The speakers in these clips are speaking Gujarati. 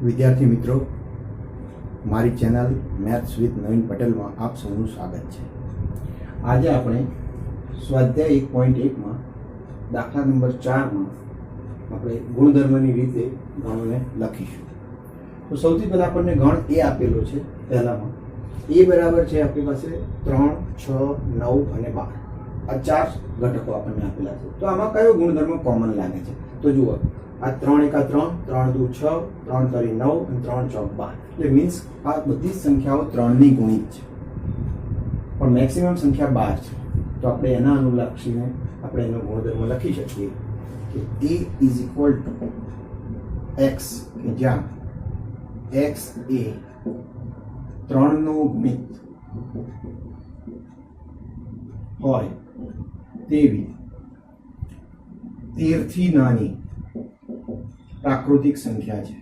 વિદ્યાર્થી મિત્રો, મારી ચેનલ મેથ્સ વિથ નવીન પટેલમાં આપ સૌનું સ્વાગત છે. આજે આપણે સ્વાધ્યાય 1.1માં દાખલા નંબર 4માં આપણે ગુણધર્મની રીતે ગણોને લખીશું. તો સૌથી પહેલાં આપણને ગણ એ આપેલો છે. પહેલામાં એ બરાબર છે આપણી પાસે 3, 6, 9 અને 12. આ 4 ઘટકો આપણને આપેલા છે. તો આમાં કયો ગુણધર્મ કોમન લાગે છે? તો જુઓ, આ 3 × 3, 3 × 2 = 6, 3 × 3 = 9 અને 3 × 4 = 12. એટલે મીન્સ આ બધી જ સંખ્યાઓ 3ની ગુણિત છે, પણ મેક્સિમમ સંખ્યા 12 છે. તો આપણે એના અનુલક્ષીને આપણે એનો ગુણધર્મ લખી શકીએ કે A = x, કે જ્યાં x એ 3નો ગુણિત હોય તેવી 13 થી નાની પ્રાકૃતિક સંખ્યા છે.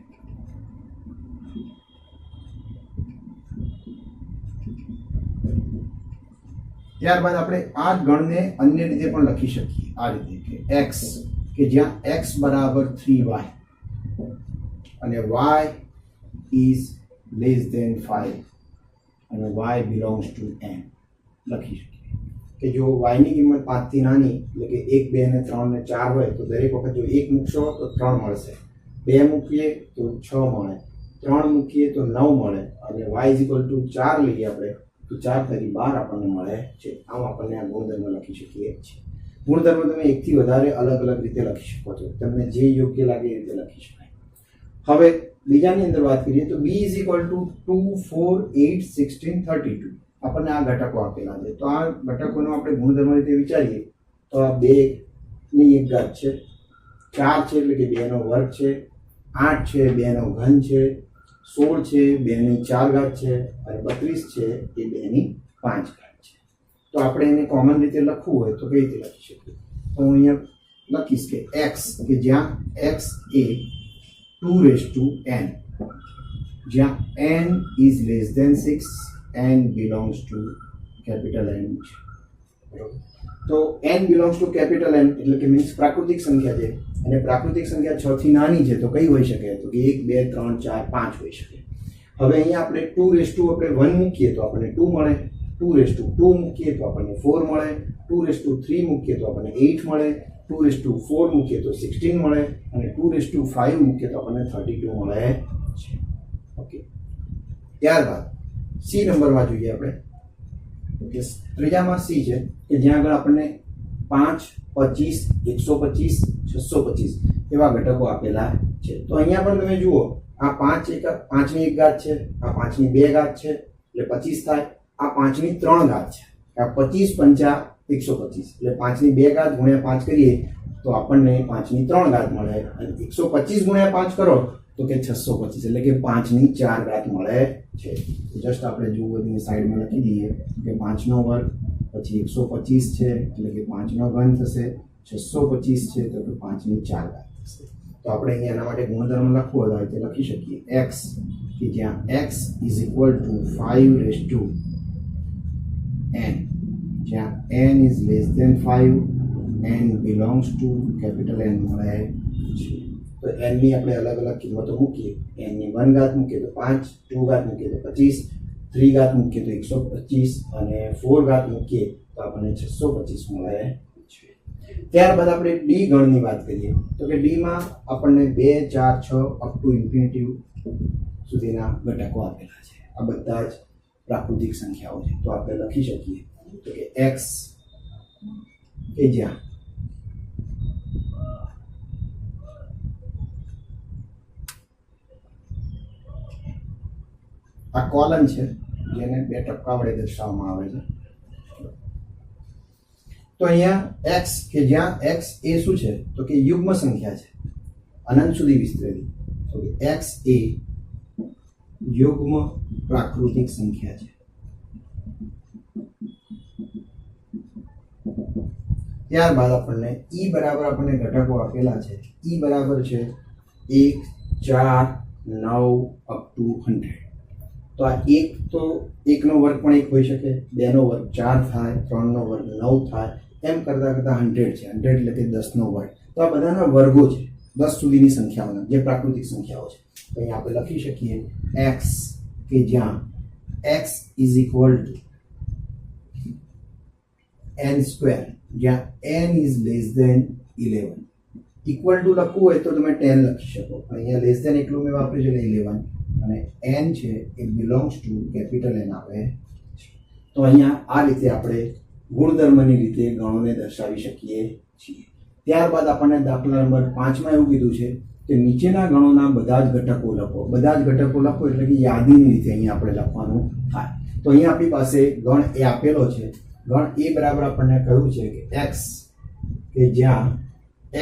ત્યારબાદ આપણે આ ગણને અન્ય રીતે પણ લખી શકીએ, આ રીતે કે x, કે જ્યાં x = 3y અને y < 5 અને y belongs to n લખી શકીએ કે જો y ની કિંમત 5 થી નાની, એટલે કે 1, 2 અને 3 અને 4 હોય તો દરેક વખત જો 1 મૂકશો તો 3 મળશે, 2 મૂકીએ તો 6 મળે, 3 મૂકીએ તો 9 મળે અને y = 4 લઈએ આપણે તો 4 × 12 આપણને મળે છે. આમ આપણને આ ગુણધર્મ લખી શકીએ છીએ. ગુણધર્મ તમે એકથી વધારે અલગ અલગ રીતે લખી શકો છો, તમને જે યોગ્ય લાગે એ રીતે લખી શકાય. હવે બીજાની અંદર વાત કરીએ તો b = 2, 4, 8, 16, 32 આપણને આ ઘટકો આપેલા છે. તો આ ઘટકોનો આપણે ગુણધર્મ રીતે વિચારીએ તો આ 2 ની 1 ઘાત છે, 4 છે એટલે કે 2 નો વર્ગ છે, 8 છે 2 નો ઘન છે, 16 છે 2 ની 4 ઘાત છે અને 32 છે એ 2 ની 5 ઘાત છે. તો આપણે એને કોમન રીતે લખવું હોય તો કઈ રીતે લખી શકીએ? તો હું અહીંયા લખીશ કે x, કે જ્યાં x એ 2n, જ્યાં n is less than 6, n belongs to capital N છે. બરોબર? તો n belongs to capital N એટલે કે મીન્સ પ્રાકૃતિક સંખ્યા છે અને પ્રાકૃતિક સંખ્યા 6 થી નાની છે તો કઈ હોઈ શકે? તો કે 1, 2, 3, 4, 5 હોઈ શકે. હવે અહીંયા આપણે 2 મૂકીએ તો આપણને 2 મળે, 2 મૂકીએ તો આપણને 4 મળે, 2 મૂકીએ તો આપણને 8 મળે, 2 મૂકીએ તો 16 મળે અને 2 મૂકીએ તો આપણને 32 મળે છે. ઓકે, ત્યારબાદ સી નંબરમાં જોઈએ આપણે કે ત્રીજામાં સી છે કે જ્યાં આગળ આપણને 5, 25, 125, 625 એવા ઘટકો આપેલા છે. તો અહીંયા પણ તમે જુઓ, આ 5 ની 1 ઘાત છે, આ 5 ની 2 ઘાત છે એટલે 25 થાય, આ 5 ની 3 ઘાત છે, આ 25, 5, 125 એટલે 5 ની 2 ઘાત ગુણ્યા 5 કરીએ તો આપણને 5 ની 3 ઘાત મળે અને 125 ગુણ્યા 5 કરો તો કે 625 એટલે કે 5 ની 4 ઘાત મળે છે. જસ્ટ આપણે જુઓ એની સાઈડમાં લખી દઈએ કે 5 નો વર્ગ પછી 125 છે એટલે કે 5 નો ઘન થશે, 625 છે તો કે 5 ની 4 ઘાત થશે. તો આપણે અહીંયા એના માટે ગુણધર્મ લખવો હોય તો લખી શકીએ x, કે જ્યાં x = 5n, જ્યાં n is less than 5, n belongs to capital N મળે છે. તો n ની આપણે અલગ અલગ કિંમતો મૂકીએ, n ની 1 ઘાત મૂકીએ તો 5, 2 ઘાત મૂકીએ તો 25, 3 ઘાત મૂકીએ તો 125 અને 4 ઘાત મૂકીએ તો આપણને 625 મળે છે. ત્યારબાદ આપણે ડી ગણની વાત કરીએ તો કે ડી માં આપણને 2, 4, 6 અપ ટુ ઇન્ફિનિટી સુધીના ઘટકો આપેલા છે. આ બધા જ પ્રાકૃતિક સંખ્યાઓ છે. તો આપણે લખી શકીએ તો કે x, કે જ્યાં આ કોલન છે જેને 2 ટપકા વડે દર્શાવવામાં આવે છે. તો અહીંયા x, કે જ્યાં x એ શું છે તો કે યુગ્મ સંખ્યા છે, અનંત સુધી વિસ્તરેલી. તો કે x એ યુગ્મ પ્રાકૃતિક સંખ્યા છે. ત્યારબાદ આપણને e બરાબર આપણને ઘટકો આપેલા છે. e બરાબર છે 1, 4, 9 અપ ટુ 100. તો આ 1 તો 1 નો વર્ગ પણ 1 હોઈ શકે, 2 નો વર્ગ 4 થાય, 3 નો વર્ગ 9 થાય, એમ કરતા કરતા 100 છે. 100 એટલે કે 10 નો વર્ગ. તો આ બધાના વર્ગો છે. 10 સુધીની સંખ્યાઓના જે પ્રાકૃતિક સંખ્યાઓ છે. તો અહીંયા આપણે લખી શકીએ x કે જ્યાં x is equal to n square, જ્યાં n is less than 11. Equal to લખવું હોય તો તમે 10 લખી શકો, અહીંયા લેસ ધેન એટલું મેં વાપર્યું છે એટલે 11, અને n છે એ બિલોંગ્સ ટુ કેપિટલ N આવે છે. તો અહીંયા આ રીતે આપણે ગુણધર્મની રીતે ગણોને દર્શાવી શકીએ છીએ. ત્યારબાદ આપણને દાખલા નંબર 5 માં એવું કીધું છે કે નીચેના ગણોના બધા જ ઘટકો લખો. બધા જ ઘટકો લખો એટલે કે યાદીની રીતે અહીંયા આપણે લખવાનું થાય. તો અહીંયા આપણી પાસે ગણ એ આપેલો છે. ગણ એ બરાબર આપણને કહ્યું છે કે x કે જ્યાં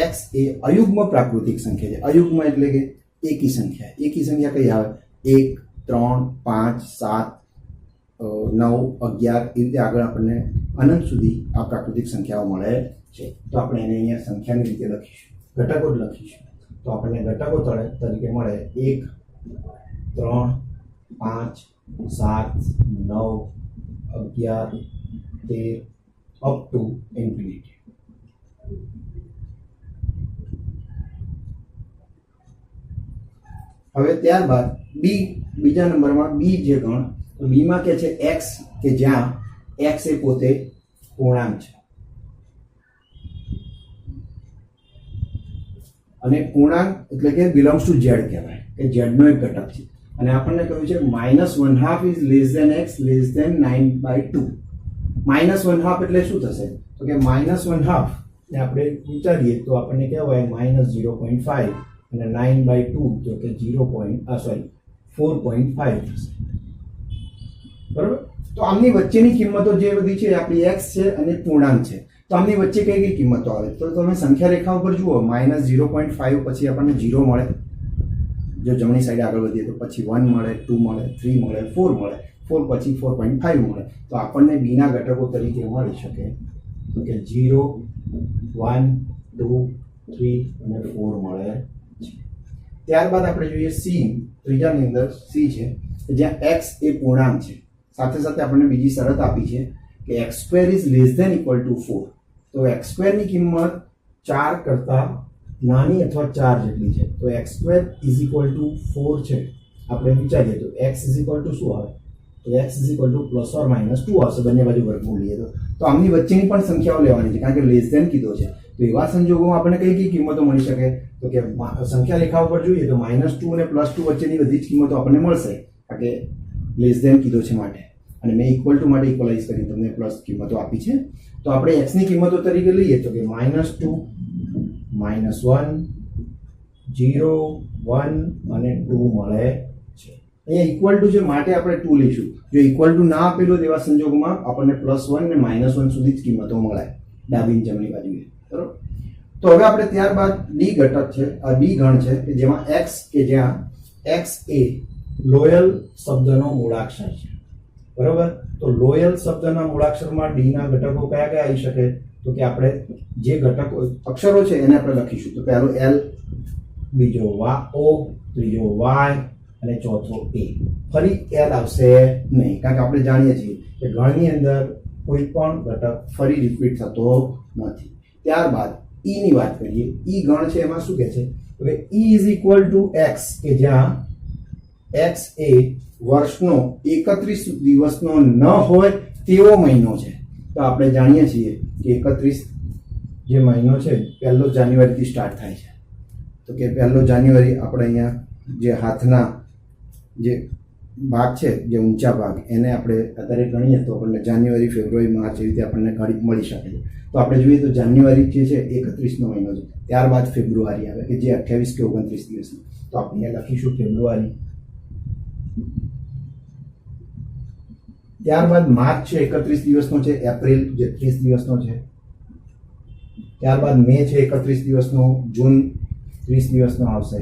x એ અયુગ્મ પ્રાકૃતિક સંખ્યા છે. અયુગ્મ એટલે કે એકી સંખ્યા. એકી સંખ્યા કઈ આવે? 1, 3, 5, 7, 9, 11 એ રીતે આગળ આપણને અનંત સુધી આ પ્રાકૃતિક સંખ્યાઓ મળે છે. તો આપણે એને અહીંયા સંખ્યાની રીતે લખીશું, ઘટકો જ લખીશું. તો આપણને ઘટકો તરીકે મળે 1, 3, 5, 7, 9, 11, 13 અપ ટુ ઇન્ફિનિટી. હવે ત્યારબાદ બીજા નંબરમાં બી જે ગણ, તો બીમાં કે છે x કે જ્યાં x એ પોતે પૂર્ણાંક છે, અને પૂર્ણાંક એટલે કે બિલોંગ્સ ટુ z કહેવાય કે z નો એક ઘટક છે. અને આપણને કહ્યું છે -1/2 is less than x less than 9/2. -1/2 એટલે શું થશે? તો કે -1/2 ને આપણે વિચારીએ તો આપણને કહેવાય -0.5 અને 9/2 તો કે 4.5 થશે. બરાબર? તો આમની વચ્ચેની કિંમતો જે બધી છે આપણી x છે અને પૂર્ણાંક છે. તો આમની વચ્ચે કઈ કઈ કિંમતો આવે? તો તમે સંખ્યા રેખા ઉપર જુઓ, -0.5 પછી આપણને 0 મળે. જો જમણી સાઈડ આગળ વધીએ તો પછી 1 મળે, 2 મળે, 3 મળે, 4 મળે, 4 પછી 4.5 મળે. તો આપણને b ના ઘટકો તરીકે મળી શકે તો કે 0, 1, 2, 3 અને 4 મળે છે. ત્યારબાદ આપણે જોઈએ c, ત્રીજાની અંદર c છે જ્યાં x એ પૂર્ણાંક છે. સાથે સાથે આપણને બીજી શરત આપી છે કે x² is less than equal to 4. તો x² ની કિંમત 4 કરતા નાની અથવા 4 જેટલી છે. તો x² ઇઝ ઇક્વલ ટુ 4 છે. આપણે વિચારીએ તો x ઇઝ ઇક્વલ ટુ શું આવે? તો x is equal two +or -2 આવશે. બંને બાજુ વર્ગમૂળ લઈએ તો આમની વચ્ચેની પણ સંખ્યાઓ લેવાની છે, કારણ કે લેસ ધેન કીધો છે. તો એવા સંજોગોમાં આપણને કઈ કઈ કિંમતો મળી શકે? તો કે સંખ્યા રેખા ઉપર જોઈએ તો -2 અને +2 વચ્ચેની બધી જ કિંમતો આપણને મળશે, કારણ કે લેસ ધેન કીધો છે માટે. અને મેં ઇક્વલ ટુ માટે ઇક્વલાઇઝ કરી તમને પ્લસ કિંમતો આપી છે. તો આપણે x ની કિંમતો તરીકે લઈએ તો કે -2, -1, 0, 1 અને 2 મળે છે. અહીંયા ઇક્વલ ટુ છે માટે આપણે 2 લઈશું. જો ઇક્વલ ટુ ના આપેલું તેવા સંજોગોમાં આપણને +1 અને -1 સુધી જ કિંમતો મળે ડાબી જમણી બાજુએ. બરોબર? તો હવે આપણે ત્યારબાદ ડી ઘટક છે, આ ડી ગણ છે કે જેમાં x કે જ્યાં x એ લોયલ શબ્દનો મૂળાક્ષર છે. બરોબર? તો લોયલ શબ્દના મૂળાક્ષરમાં ડી ના ઘટકો કયા કયા આવી શકે? તો કે આપણે જે ઘટકો અક્ષરો છે એને આપણે લખીશું. તો પહેલો L, બીજો O, ત્રીજો Y અને ચોથો A. ફરી L આવશે નહીં, કારણ કે આપણે જાણીએ છીએ કે ગણની અંદર કોઈ પણ ઘટક ફરી રિપીટ થતો નથી. ત્યારબાદ E ની વાત કરીએ. E ગણ છે એમાં શું કહે છે? તો કે E is equal two x કે જ્યાં x એ વર્ષનો 31 દિવસનો ન હોય તેવો મહિનો છે. તો આપણે જાણીએ છીએ કે 31 જે મહિનો છે 1 જાન્યુઆરીથી સ્ટાર્ટ થાય છે. તો કે 1 જાન્યુઆરી આપણે અહીંયા જે હાથના જે ભાગ છે, જે ઊંચા ભાગ, એને આપણે અત્યારે ગણીએ તો આપણને જાન્યુઆરી, ફેબ્રુઆરી, માર્ચ એવી રીતે આપણને ઘડી મળી શકે છે. તો આપણે જોઈએ તો જાન્યુઆરી જે છે 31નો મહિનો છે. ત્યારબાદ ફેબ્રુઆરી આવે કે જે 28 કે 29 દિવસનો. તો આપણે અહીંયા લખીશું ફેબ્રુઆરી. ત્યારબાદ માર્ચ છે 31 દિવસનો છે, એપ્રિલ જે 30 દિવસનો છે, ત્યારબાદ મે છે 31 દિવસનો, જૂન 30 દિવસનો આવશે,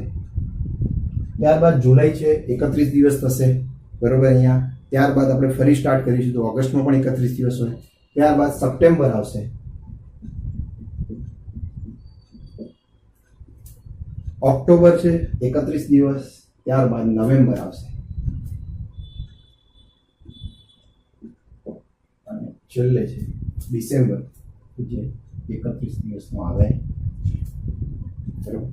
ત્યારબાદ જુલાઈ છે 31 દિવસ થશે. બરોબર? અહીંયા ત્યારબાદ આપણે ફરી સ્ટાર્ટ કરીશું તો ઓગસ્ટમાં પણ 31 દિવસ હોય. ત્યારબાદ સપ્ટેમ્બર આવશે, ઓક્ટોબર છે 31 દિવસ, ત્યારબાદ નવેમ્બર આવશે અને છેલ્લે છે ડિસેમ્બર જે 31 દિવસનો આવે. બરોબર?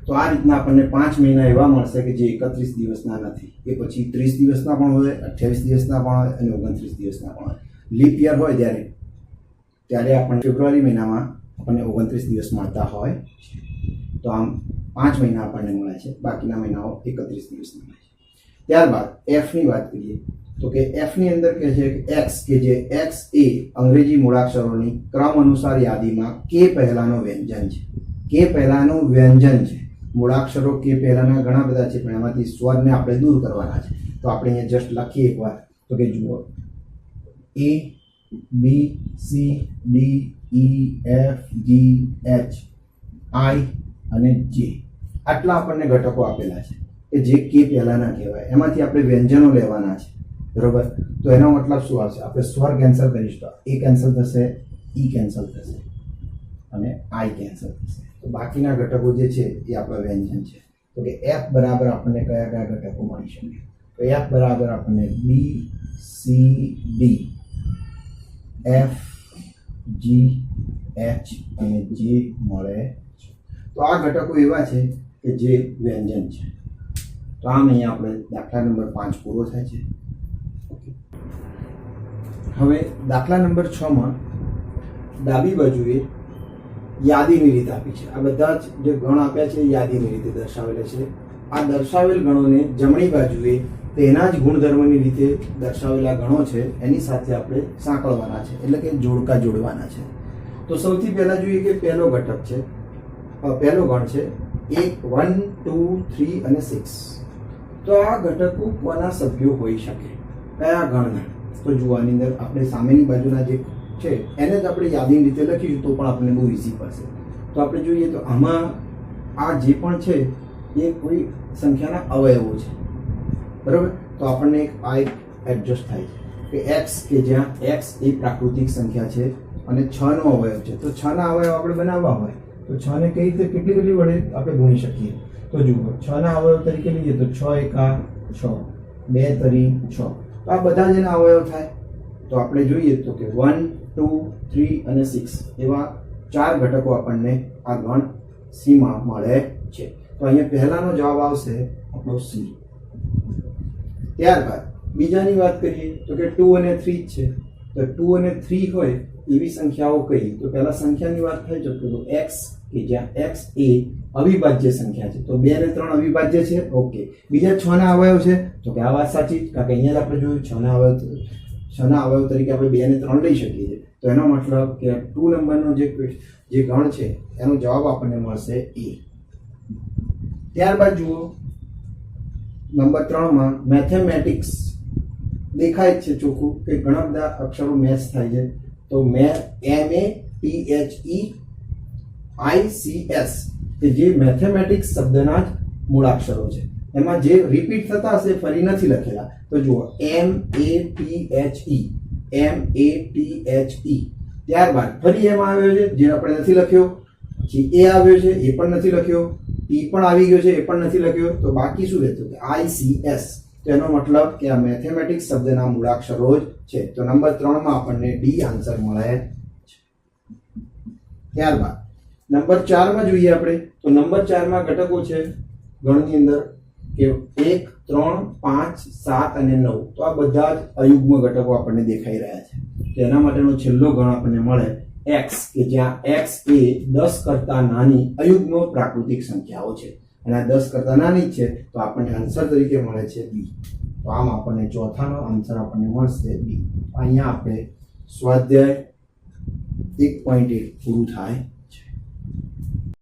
તો આ રીતના આપણને 5 મહિના એવા મળશે કે જે 31 દિવસના નથી. એ પછી 30 દિવસના પણ હોય, 28 દિવસના પણ હોય અને 29 દિવસના પણ હોય. લીપ યર હોય ત્યારે આપણને ફેબ્રુઆરી મહિનામાં આપણને 29 દિવસ મળતા હોય છે. તો આમ 5 મહિના આપણને મળે છે, બાકીના મહિનાઓ 31 દિવસના મળે છે. ત્યારબાદ એફની વાત કરીએ તો કે એફની અંદર કહે છે કે એક્સ, કે જે એક્સ એ અંગ્રેજી મૂળાક્ષરોની ક્રમ અનુસાર યાદીમાં કે પહેલાનો વ્યંજન છે. કે પહેલાનું વ્યંજન છે. મૂળાક્ષરો કે પહેલાના ઘણા બધા છે, પણ એમાંથી સ્વરને આપણે દૂર કરવાના છે. તો આપણે અહીંયા જસ્ટ લખીએ એકવાર તો કે જુઓ, એ, બી, સી, ડી, ઈ, એફ, જી, એચ, આઈ અને જે, આટલા આપણને ઘટકો આપેલા છે કે જે કે પહેલાના કહેવાય. એમાંથી આપણે વ્યંજનો લેવાના છે, બરોબર. તો એનો મતલબ શું આવશે? આપણે સ્વર કેન્સલ કરીશું તો એ કેન્સલ થશે, ઈ કેન્સલ થશે અને આઈ કેન્સલ થશે. તો બાકીના ઘટકો જે છે એ આપણા વ્યંજન છે. તો કે એફ બરાબર આપણને કયા કયા ઘટકો મળી શકે? તો એફ બરાબર આપણને બી, સી, ડી, એફ, જી, એચ અને જે મળે છે. તો આ ઘટકો એવા છે કે જે વ્યંજન છે. તો આમ અહીંયા આપણે દાખલા નંબર 5 પૂરો થાય છે. હવે દાખલા નંબર 6 માં ડાબી બાજુએ યાદીની રીત આપી છે. આ બધા જ જે ગણ આપ્યા છે યાદીની રીતે દર્શાવેલા છે. આ દર્શાવેલ ગણોને જમણી બાજુએ તેના જ ગુણધર્મની રીતે દર્શાવેલા ગણો છે એની સાથે આપણે સાંકળવાના છે, એટલે કે જોડકા જોડવાના છે. તો સૌથી પહેલા જોઈએ કે પહેલો ઘટક છે, પહેલો ગણ છે 1, 2, 3 અને 6. તો આ ઘટકો કોના સભ્યો હોઈ શકે? કયા ગણના? તો જુઓ, આની અંદર આપણે સામેની બાજુના જે છે એને જ આપણે યાદીની રીતે લખીશું તો પણ આપણને બહુ ઇઝી પડશે. તો આપણે જોઈએ તો આમાં આ જે પણ છે એ કોઈ સંખ્યાના અવયવો છે, બરાબર. તો આપણને એક એડજસ્ટ થાય છે કે એક્સ, કે જ્યાં એક્સ એ પ્રાકૃતિક સંખ્યા છે અને 6 નો અવયવ છે. તો 6 ના અવયવ આપણે બનાવવા હોય તો 6 ને કઈ રીતે કેટલી વડે આપણે ગુણી શકીએ? તો જુઓ, 6 ના અવયવ તરીકે લઈએ તો 6 એકા 6, 2 તરી 6. તો આ બધા જેના અવયવ થાય તો આપણે જોઈએ તો કે 1, 2, 3 અને 6 એવા 4 ઘટકો આપણને આ ગણ સીમાં મળે છે. તો અહીંયા પહેલાનો જવાબ આવશે આપણો સી. ત્યારબાદ બીજાની વાત કરીએ તો કે 2 અને 3 છે. તો 2 અને 3 હોય એવી સંખ્યાઓ કઈ? તો પહેલા સંખ્યાની વાત થઈ છે તો x, કે જ્યાં x એ અવિભાજ્ય સંખ્યા છે. તો 2 અને 3 અવિભાજ્ય છે, ઓકે. બીજા 6 ના અવયવ છે તો કે આ વાત સાચી, કારણ કે અહીંયા જ આપણે જોયું 6 ના અવયવ તરીકે આપણે 2 અને 3 લઈ શકીએ છીએ. તો એનો મતલબ કે 2 નંબરનો જે ગણ છે એનો જવાબ આપણને મળશે એ. ત્યારબાદ જુઓ નંબર 3 માં મેથેમેટિક્સ દેખાય છે ચોખ્ખું કે ઘણા બધા અક્ષરો મેચ થાય છે. તો METHEICS કે જે મેથેમેટિક્સ શબ્દના જ મૂળાક્ષરો છે. એમાં જે રિપીટ થતા હશે ફરી નથી લખેલા. તો જુઓ METHE. ત્યારબાદ ફરી એમાં આવ્યો છે જે આપણે નથી લખ્યો, પછી એ આવ્યો છે એ પણ નથી લખ્યો, ટી પણ આવી ગયો છે એ પણ નથી લખ્યો. તો બાકી શું રહેતું? ICS. તો એનો મતલબ કે આ મેથેમેટિક્સ શબ્દના મૂળાક્ષરો જ છે. તો નંબર 3 માં આપણને ડી આન્સર મળે છે. ત્યારબાદ નંબર 4 માં જોઈએ આપણે તો નંબર 4 માં ઘટકો છે ગણની અંદર કે 1, 3, 5, 7 અને 9. તો આ બધા જ અયુગ્મ ઘટકો આપણને દેખાઈ રહ્યા છે. તો એના માટેનો છેલ્લો ગણ આપણને મળે x, કે જ્યાં x એ 10 કરતા નાની અયુગ્મ પ્રાકૃતિક સંખ્યાઓ છે અને આ 10 કરતા નાની છે. તો આપણને આન્સર તરીકે મળે છે બી. તો આમ આપણને ચોથાનો આન્સર આપણને મળશે બી. અહીંયા આપણે સ્વાધ્યાય 1.1 પૂરું થાય